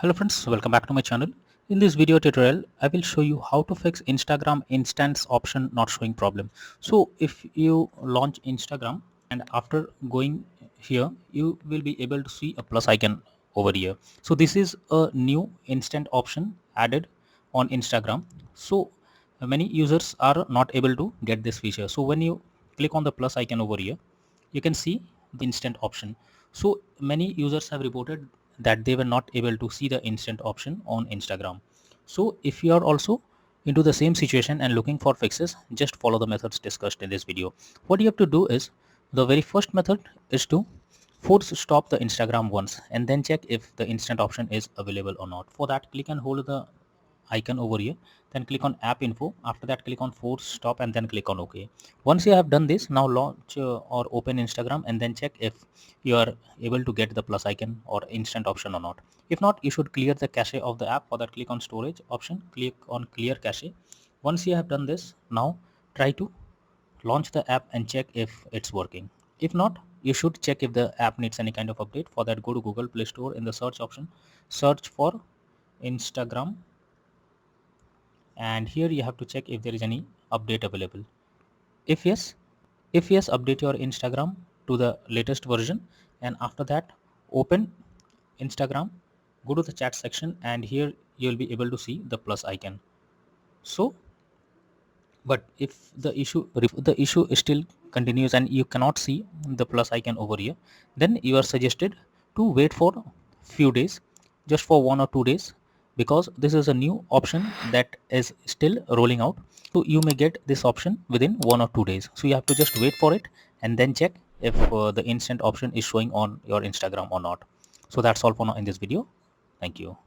Hello friends, welcome back to my channel. In this video tutorial, I will show you how to fix Instagram instance option not showing problem. So if you launch Instagram and after going here, you will be able to see a plus icon over here. So this is a new instant option added on Instagram. So many users are not able to get this feature. So when you click on the plus icon over here, you can see the instant option. So many users have reported that they were not able to see the instant option on Instagram. So if you are also into the same situation and looking for fixes, just follow the methods discussed in this video. What you have to do is, the very first method is to force stop the Instagram once and then check if the instant option is available or not. For that, click and hold the icon over here, then click on app info. After that, click on force stop and then click on OK. Once you have done this, now launch or open Instagram and then check if you are able to get the plus icon or instant option or not. If not, you should clear the cache of the app. For that, click on storage option, click on clear cache. Once you have done this, now try to launch the app and check if it's working. If not, you should check if the app needs any kind of update. For that, go to Google Play Store. In the search option, search for Instagram, and here you have to check if there is any update available. If yes if yes update your Instagram to the latest version, and after that, open Instagram, go to the chat section, and here you will be able to see the plus icon. So but if the issue still continues and you cannot see the plus icon over here, then you are suggested to wait for few days, just for 1 or 2 days, because this is a new option that is still rolling out. So you may get this option within 1 or 2 days, so you have to just wait for it and then check if the instant option is showing on your Instagram or not. So that's all for now in this video. Thank you.